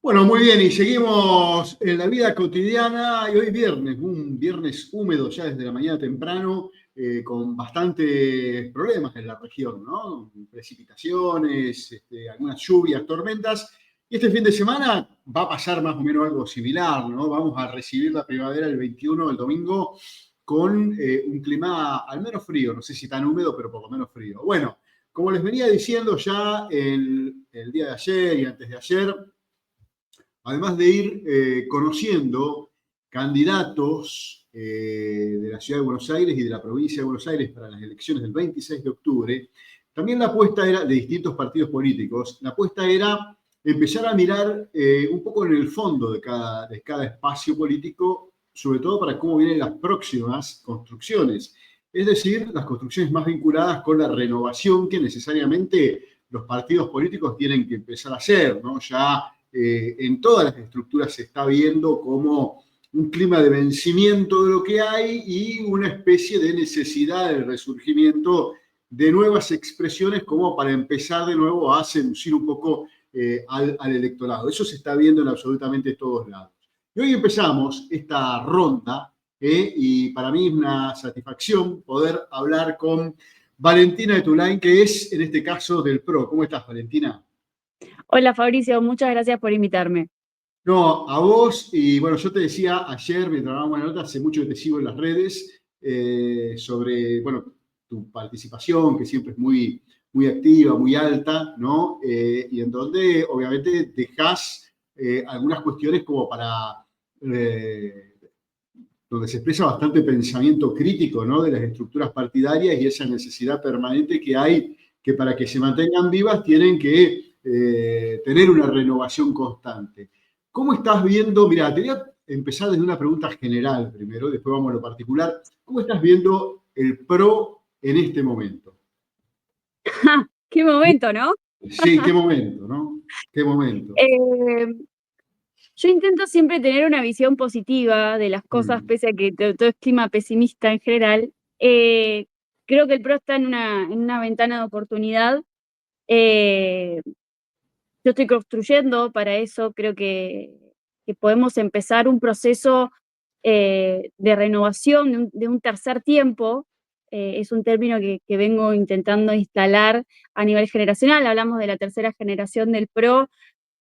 Bueno, muy bien, y seguimos en la vida cotidiana y hoy viernes, un viernes húmedo ya desde la mañana temprano, con bastantes problemas en la región, ¿no? Precipitaciones, algunas lluvias, tormentas. Y este fin de semana va a pasar más o menos algo similar, ¿no? Vamos a recibir la primavera el 21, el domingo, con un clima al menos frío, no sé si tan húmedo, pero por lo menos frío. Bueno, como les venía diciendo ya el día de ayer y antes de ayer, además de ir conociendo candidatos de la Ciudad de Buenos Aires y de la provincia de Buenos Aires para las elecciones del 26 de octubre, también la apuesta era, de distintos partidos políticos, la apuesta era empezar a mirar un poco en el fondo de cada espacio político, sobre todo para cómo vienen las próximas construcciones. Es decir, las construcciones más vinculadas con la renovación que necesariamente los partidos políticos tienen que empezar a hacer, ¿no? Ya en todas las estructuras se está viendo como un clima de vencimiento de lo que hay y una especie de necesidad del resurgimiento de nuevas expresiones como para empezar de nuevo a seducir un poco al electorado. Eso se está viendo en absolutamente todos lados. Y hoy empezamos esta ronda y para mí es una satisfacción poder hablar con Valentina de Tulain, que es en este caso del PRO. ¿Cómo estás, Valentina? Hola Fabricio, muchas gracias por invitarme. No, a vos, y bueno, yo te decía ayer, mientras dábamos la nota, hace mucho que te sigo en las redes, sobre, bueno, tu participación, que siempre es muy, muy activa, muy alta, ¿no? Y en donde obviamente dejás algunas cuestiones como para, eh, donde se expresa bastante pensamiento crítico, ¿no? De las estructuras partidarias y esa necesidad permanente que hay, que para que se mantengan vivas tienen que tener una renovación constante. ¿Cómo estás viendo? Mira, te voy a empezar desde una pregunta general primero, después vamos a lo particular. ¿Cómo estás viendo el PRO en este momento? ¡Ja! ¡Qué momento!, ¿no? Sí, qué momento, ¿no? Qué momento. Eh, yo intento siempre tener una visión positiva de las cosas, Mm. pese a que todo es clima pesimista en general. Eh, Creo que el PRO está en una ventana de oportunidad. Eh, yo estoy construyendo para eso, creo que podemos empezar un proceso de renovación de un tercer tiempo. Es un término que vengo intentando instalar a nivel generacional. Hablamos de la tercera generación del PRO,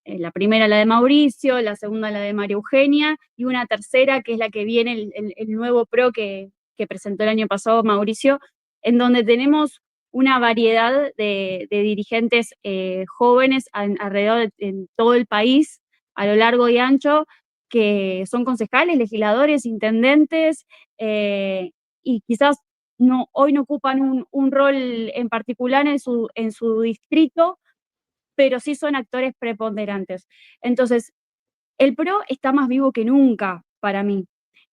la primera la de Mauricio, la segunda la de María Eugenia, y una tercera que es la que viene, el nuevo PRO que presentó el año pasado Mauricio, en donde tenemos una variedad de dirigentes jóvenes alrededor en todo el país, a lo largo y ancho, que son concejales, legisladores, intendentes, y quizás hoy no ocupan un rol en particular en su distrito, pero sí son actores preponderantes. Entonces, el PRO está más vivo que nunca para mí.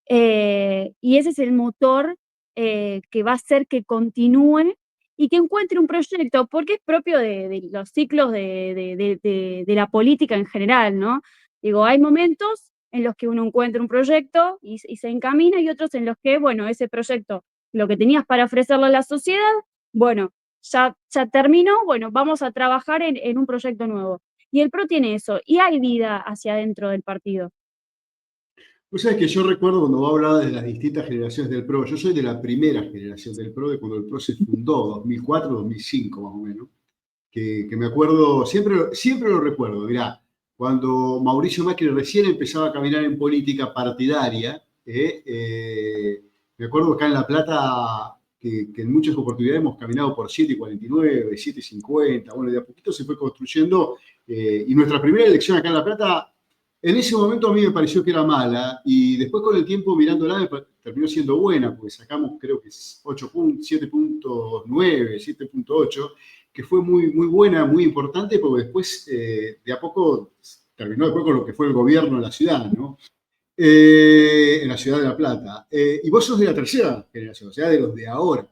Y ese es el motor que va a hacer que continúe y que encuentre un proyecto, porque es propio de los ciclos de la política en general, ¿no? Digo, hay momentos en los que uno encuentra un proyecto y se encamina, y otros en los que, bueno, ese proyecto, lo que tenías para ofrecerle a la sociedad, bueno, ya terminó, bueno, vamos a trabajar en un proyecto nuevo. Y el PRO tiene eso, y hay vida hacia adentro del partido. Vos sabés que yo recuerdo cuando vos hablabas de las distintas generaciones del PRO, yo soy de la primera generación del PRO, de cuando el PRO se fundó, 2004, 2005 más o menos, que me acuerdo, siempre lo recuerdo, mirá, cuando Mauricio Macri recién empezaba a caminar en política partidaria, me acuerdo acá en La Plata que en muchas oportunidades hemos caminado por 7,49, 7,50, bueno, de a poquito se fue construyendo, y nuestra primera elección acá en La Plata, en ese momento a mí me pareció que era mala, y después con el tiempo mirándola terminó siendo buena, porque sacamos creo que 7,9, 7,8, que fue muy, muy buena, muy importante, porque después de a poco terminó después con lo que fue el gobierno en la ciudad, ¿no? En la ciudad de La Plata. Y vos sos de la tercera generación, o sea, de los de ahora.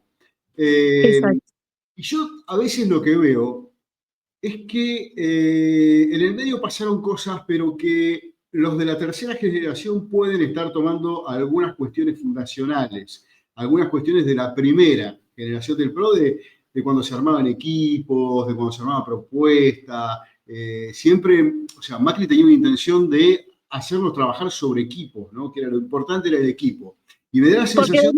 Eh, Exacto. y yo a veces lo que veo es que en el medio pasaron cosas, pero que los de la tercera generación pueden estar tomando algunas cuestiones fundacionales, algunas cuestiones de la primera generación del PRO, de cuando se armaban equipos, de cuando se armaba propuesta, siempre, o sea, Macri tenía una intención de hacernos trabajar sobre equipos, ¿no? Que era lo importante era el equipo. Y me da la Porque sensación,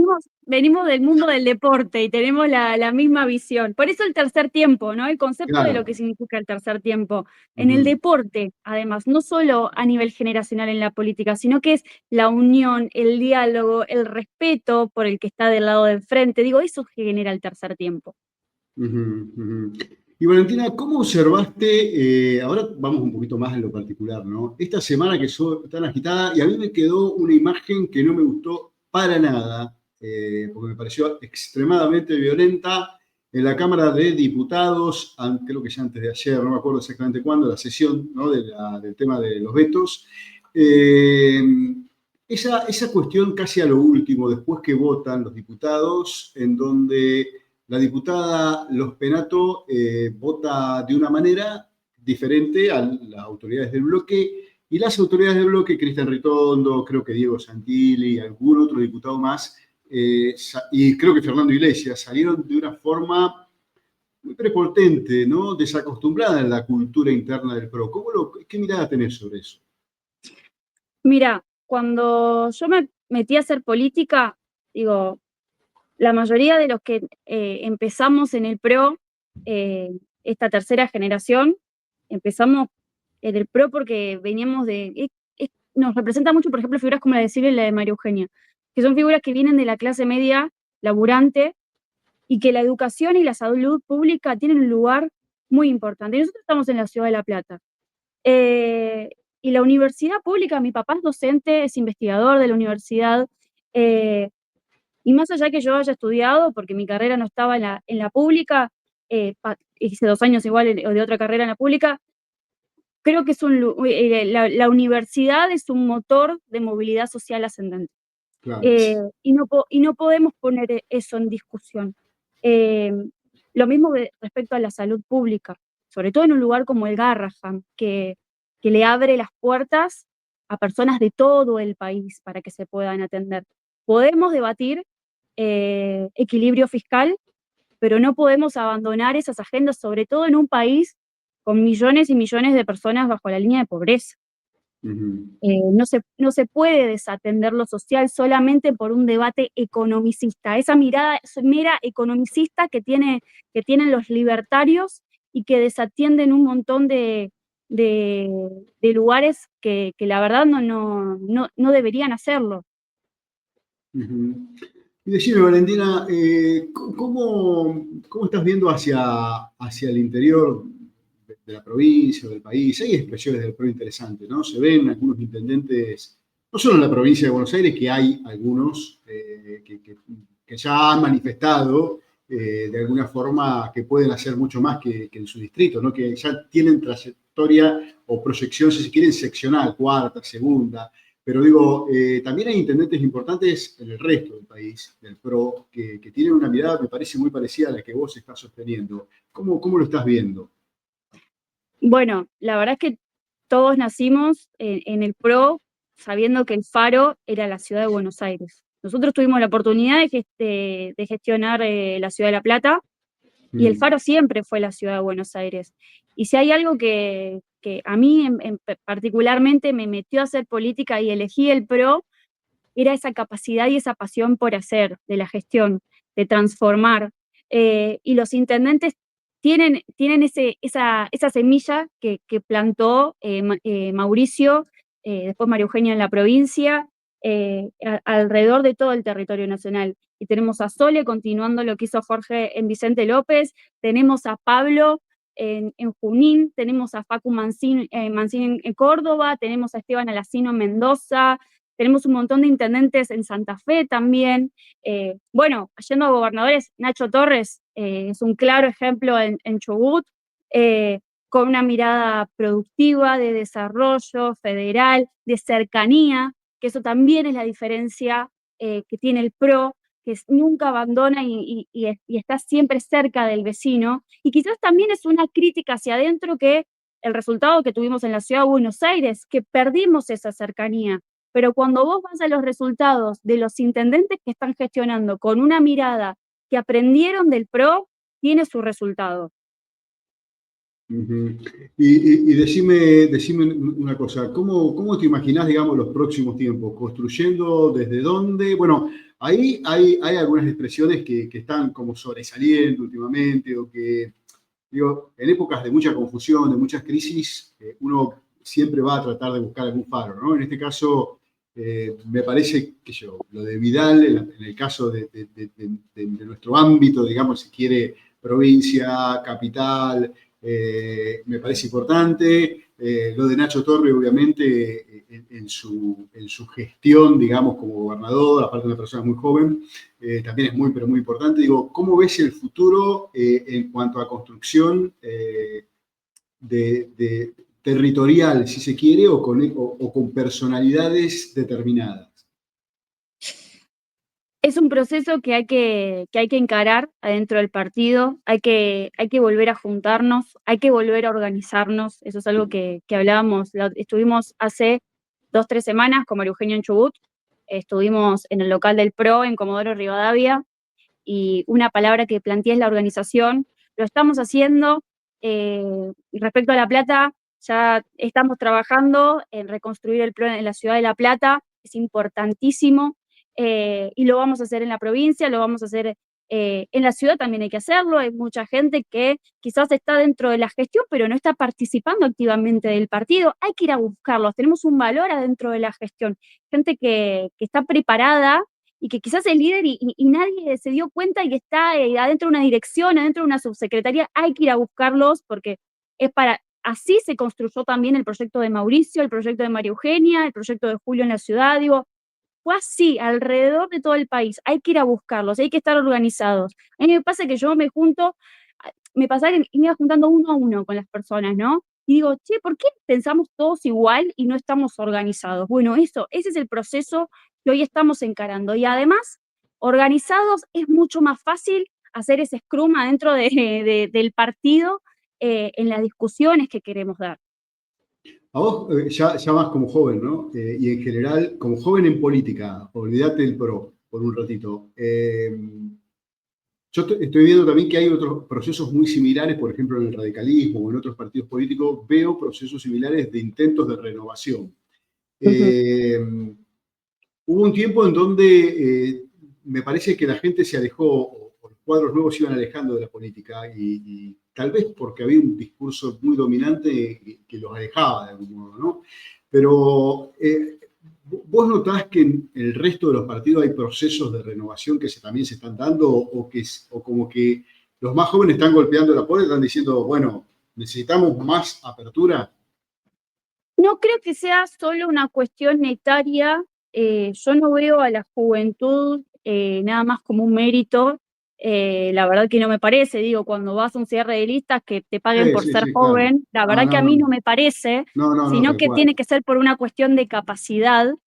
venimos del mundo del deporte y tenemos la misma visión. Por eso el tercer tiempo, ¿no? El concepto de lo claro, que significa el tercer tiempo. En el ujú, deporte, además, no solo a nivel generacional en la política, sino que es la unión, el diálogo, el respeto por el que está del lado del frente. Digo, eso genera el tercer tiempo. ujú, ujú. Y Valentina, ¿cómo observaste, ahora vamos un poquito más en lo particular, ¿no? Esta semana que estuvo tan agitada y a mí me quedó una imagen que no me gustó para nada, porque me pareció extremadamente violenta en la Cámara de Diputados, creo que ya antes de ayer, no me acuerdo exactamente cuándo, la sesión, ¿no? Del tema de los vetos. Eh, esa cuestión casi a lo último, después que votan los diputados, en donde la diputada Los Penato vota de una manera diferente a las autoridades del bloque y las autoridades del bloque, Cristian Ritondo, creo que Diego Santilli, algún otro diputado más, y creo que Fernando Iglesias, salieron de una forma muy prepotente, ¿no? Desacostumbrada en la cultura interna del PRO. ¿Qué mirada tenés sobre eso? Mira, cuando yo me metí a hacer política, digo, la mayoría de los que empezamos en el PRO, eh, esta tercera generación, empezamos en el PRO porque veníamos nos representa mucho, por ejemplo, figuras como la de Silvia y la de María Eugenia, que son figuras que vienen de la clase media, laburante, y que la educación y la salud pública tienen un lugar muy importante. Y nosotros estamos en la ciudad de La Plata. Eh, y la universidad pública, mi papá es docente, es investigador de la universidad, eh, y más allá que yo haya estudiado, porque mi carrera no estaba en la pública, hice 2 años igual de otra carrera en la pública, creo que la universidad es un motor de movilidad social ascendente. Claro. Y no podemos poner eso en discusión. Eh, lo mismo respecto a la salud pública, sobre todo en un lugar como el Garrahan, que le abre las puertas a personas de todo el país para que se puedan atender. Podemos debatir equilibrio fiscal, pero no podemos abandonar esas agendas, sobre todo en un país con millones y millones de personas bajo la línea de pobreza. Ujú, No se puede desatender lo social solamente por un debate economicista, esa mirada mera economicista que tienen los libertarios y que desatienden un montón de, de lugares que la verdad no deberían hacerlo. ujú. Y decime, Valentina, ¿cómo estás viendo hacia el interior de la provincia o del país? Hay expresiones del PRO interesantes, ¿no? Se ven algunos intendentes, no solo en la provincia de Buenos Aires, que hay algunos que ya han manifestado de alguna forma que pueden hacer mucho más que en su distrito, ¿no? Que ya tienen trayectoria o proyección, si se quieren, seccional, cuarta, segunda. Pero digo, también hay intendentes importantes en el resto del país, del PRO, que tienen una mirada, me parece, muy parecida a la que vos estás sosteniendo. ¿Cómo lo estás viendo? Bueno, la verdad es que todos nacimos en el PRO sabiendo que el Faro era la ciudad de Buenos Aires. Nosotros tuvimos la oportunidad de gestionar la ciudad de La Plata y el Mm, Faro siempre fue la ciudad de Buenos Aires. Y si hay algo que a mí particularmente me metió a hacer política y elegí el PRO, era esa capacidad y esa pasión por hacer, de la gestión, de transformar. Y los intendentes tienen esa semilla que plantó Mauricio, después María Eugenia en la provincia, alrededor de todo el territorio nacional. Y tenemos a Sole continuando lo que hizo Jorge en Vicente López, tenemos a Pablo en Junín, tenemos a Facu Mancini, Mancini en Córdoba, tenemos a Esteban Alacino en Mendoza, tenemos un montón de intendentes en Santa Fe también. Bueno, yendo a gobernadores, Nacho Torres es un claro ejemplo en Chubut, eh, con una mirada productiva, de desarrollo federal, de cercanía, que eso también es la diferencia que tiene el PRO, que nunca abandona y está siempre cerca del vecino. Y quizás también es una crítica hacia adentro que el resultado que tuvimos en la ciudad de Buenos Aires, que perdimos esa cercanía. Pero cuando vos vas a los resultados de los intendentes que están gestionando con una mirada que aprendieron del PRO, tiene su resultado. Ujú. Y decime una cosa, ¿cómo te imaginás, digamos, los próximos tiempos? ¿Construyendo desde dónde? Bueno, ahí hay algunas expresiones que están como sobresaliendo últimamente, o que, digo, en épocas de mucha confusión, de muchas crisis, uno siempre va a tratar de buscar algún faro, ¿no? En este caso, me parece que lo de Vidal, en el caso de nuestro ámbito, digamos, si quiere, provincia, capital, me parece importante. Lo de Nacho Torre, obviamente, en su gestión, digamos, como gobernador, aparte de una persona muy joven, también es muy, pero muy importante. Digo, ¿cómo ves el futuro en cuanto a construcción de territorial, si se quiere, o con personalidades determinadas? Es un proceso que hay que encarar adentro del partido, hay que volver a juntarnos, hay que volver a organizarnos, eso es algo que hablábamos, estuvimos hace 2, 3 semanas con María Eugenia en Chubut, estuvimos en el local del PRO en Comodoro Rivadavia, y una palabra que planteé es la organización, lo estamos haciendo, y respecto a La Plata, ya estamos trabajando en reconstruir el PRO en la ciudad de La Plata, es importantísimo, y lo vamos a hacer en la provincia, lo vamos a hacer en la ciudad, también hay que hacerlo. Hay mucha gente que quizás está dentro de la gestión, pero no está participando activamente del partido. Hay que ir a buscarlos. Tenemos un valor adentro de la gestión. Gente que está preparada y que quizás es líder y nadie se dio cuenta y que está adentro de una dirección, adentro de una subsecretaría. Hay que ir a buscarlos porque así se construyó también el proyecto de Mauricio, el proyecto de María Eugenia, el proyecto de Julio en la ciudad. Digo, fue así, alrededor de todo el país. Hay que ir a buscarlos, hay que estar organizados. A mí me pasa que yo me pasaba que me iba juntando uno a uno con las personas, ¿no? Y digo, che, ¿por qué pensamos todos igual y no estamos organizados? Bueno, ese es el proceso que hoy estamos encarando. Y además, organizados es mucho más fácil hacer ese scrum adentro del partido, en las discusiones que queremos dar. A vos, ya vas como joven, ¿no? Y en general, como joven en política, olvídate del PRO por un ratito. Yo estoy viendo también que hay otros procesos muy similares, por ejemplo, en el radicalismo o en otros partidos políticos, veo procesos similares de intentos de renovación. Ujú. Eh, Hubo un tiempo en donde me parece que la gente se alejó, o los cuadros nuevos se iban alejando de la política, y tal vez porque había un discurso muy dominante que los alejaba de algún modo, ¿no? Pero ¿vos notás que en el resto de los partidos hay procesos de renovación que también se están dando, o como que los más jóvenes están golpeando la puerta y están diciendo, bueno, necesitamos más apertura? No creo que sea solo una cuestión etaria. Yo no veo a la juventud nada más como un mérito. La verdad que no me parece. Digo, cuando vas a un cierre de listas que te paguen Sí, por sí, ser sí, claro. joven, la No, verdad que no, a no. mí no me parece, No, no, no, sino tal que cual. tiene que ser por una cuestión de capacidad. Ujú.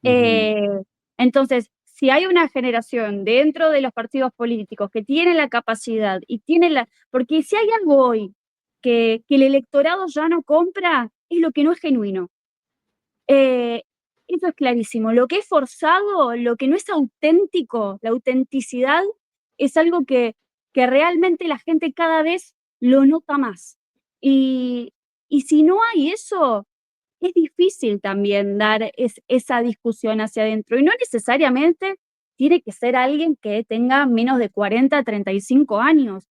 Eh, entonces, si hay una generación dentro de los partidos políticos que tiene la capacidad y tiene porque si hay algo hoy que el electorado ya no compra, es lo que no es genuino. Eh, Eso es clarísimo. Lo que es forzado, lo que no es auténtico, la autenticidad es algo que realmente la gente cada vez lo nota más. Y, y si no hay eso, es difícil también dar esa discusión hacia adentro. Y no necesariamente tiene que ser alguien que tenga menos de 40, 35 años.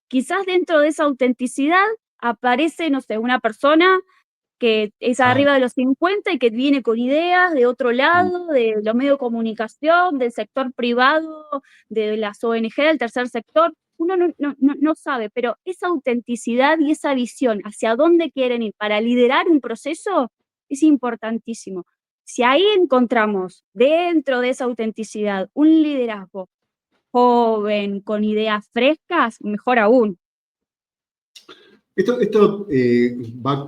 Quizás dentro de esa autenticidad aparece, no sé, una persona que es Ah, arriba de los 50 y que viene con ideas de otro mm. lado, de los medios de comunicación, del sector privado, de las ONG, del tercer sector. Uno no sabe, pero esa autenticidad y esa visión hacia dónde quieren ir para liderar un proceso es importantísimo. Si ahí encontramos dentro de esa autenticidad un liderazgo joven, con ideas frescas, mejor aún. Esto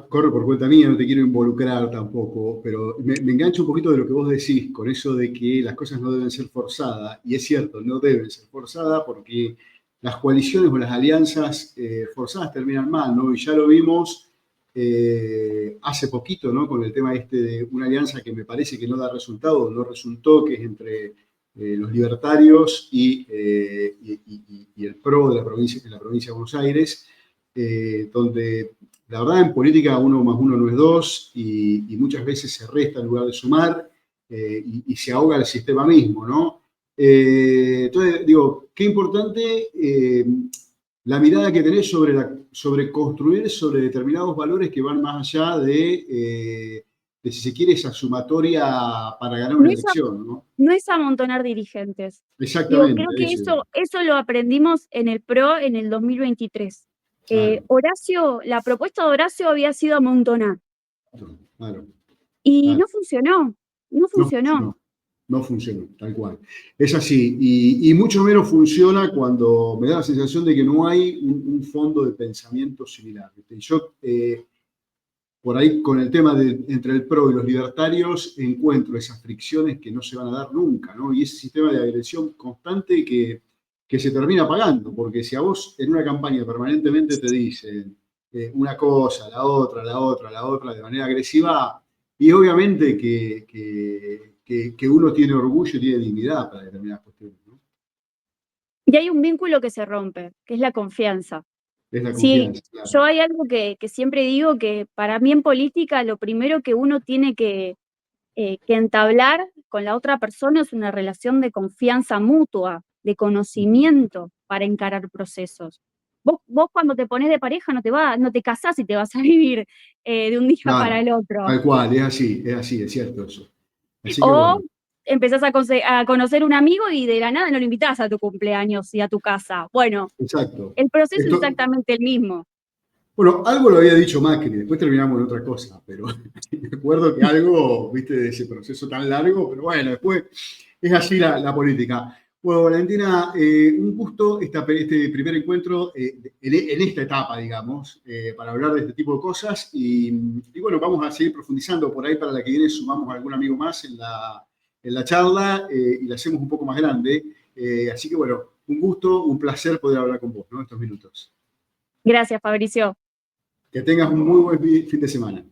corre por cuenta mía, no te quiero involucrar tampoco, pero me engancho un poquito de lo que vos decís, con eso de que las cosas no deben ser forzadas, y es cierto, no deben ser forzadas porque las coaliciones o las alianzas forzadas terminan mal, ¿no? Y ya lo vimos hace poquito, ¿no? Con el tema este de una alianza que me parece que no da resultado, no resultó, que es entre los libertarios y el PRO de la provincia de Buenos Aires. donde la verdad en política 1 más 1 no es 2 y muchas veces se resta en lugar de sumar y se ahoga el sistema mismo, ¿no? Entonces, digo, qué importante la mirada que tenés sobre construir sobre determinados valores que van más allá de si se quiere, esa sumatoria para ganar No una es, elección, ¿no? no es amontonar dirigentes. Digo, Exactamente, creo que eso. eso lo aprendimos en el PRO en el 2023. Claro, Horacio, la propuesta de Horacio había sido amontonar claro, y claro. no funcionó, no No funcionó. funcionó, no funcionó, tal cual. Es así, y mucho menos funciona cuando me da la sensación de que no hay un fondo de pensamiento similar. ¿Viste? Y yo, por ahí, con el tema entre el PRO y los libertarios, encuentro esas fricciones que no se van a dar nunca, ¿no? Y ese sistema de agresión constante que se termina pagando, porque si a vos en una campaña permanentemente te dicen una cosa, la otra, la otra, la otra, de manera agresiva, y obviamente que uno tiene orgullo y tiene dignidad para determinadas cuestiones, ¿no? Y hay un vínculo que se rompe, que es la confianza. Es la Sí, confianza, claro. yo hay algo que siempre digo que para mí en política lo primero que uno tiene que entablar con la otra persona es una relación de confianza mutua, de conocimiento para encarar procesos. Vos cuando te pones de pareja no te casás y te vas a vivir de un día para Claro, el otro. tal cual, es así, es cierto eso. Así que O bueno, empezás a conocer un amigo y de la nada no lo invitás a tu cumpleaños y a tu casa. Bueno, exacto. el proceso es Esto, exactamente el mismo. bueno, algo lo había dicho Macri, después terminamos en otra cosa, pero me acuerdo que algo, viste, de ese proceso tan largo, pero bueno, después es así la política. Bueno, Valentina, un gusto este primer encuentro en esta etapa, digamos, para hablar de este tipo de cosas y bueno, vamos a seguir profundizando por ahí para la que viene, sumamos a algún amigo más en la charla y la hacemos un poco más grande. Así que bueno, un gusto, un placer poder hablar con vos, ¿no? Estos minutos. Gracias, Fabricio. Que tengas un muy buen fin de semana.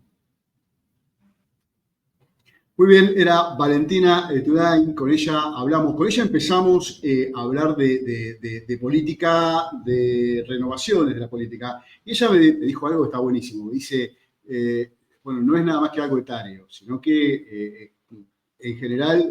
Muy bien, era Valentina Turain, con ella hablamos, con ella empezamos a hablar de política, de renovaciones de la política, y ella me dijo algo que está buenísimo, dice, bueno, no es nada más que algo etario, sino que en general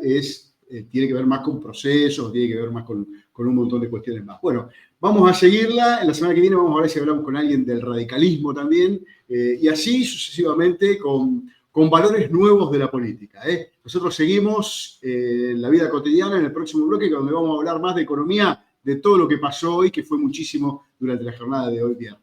tiene que ver más con procesos, tiene que ver más con un montón de cuestiones más. Bueno, vamos a seguirla, en la semana que viene vamos a ver si hablamos con alguien del radicalismo también, y así sucesivamente con valores nuevos de la política. Nosotros seguimos en la vida cotidiana en el próximo bloque, donde vamos a hablar más de economía, de todo lo que pasó hoy, que fue muchísimo durante la jornada de hoy viernes.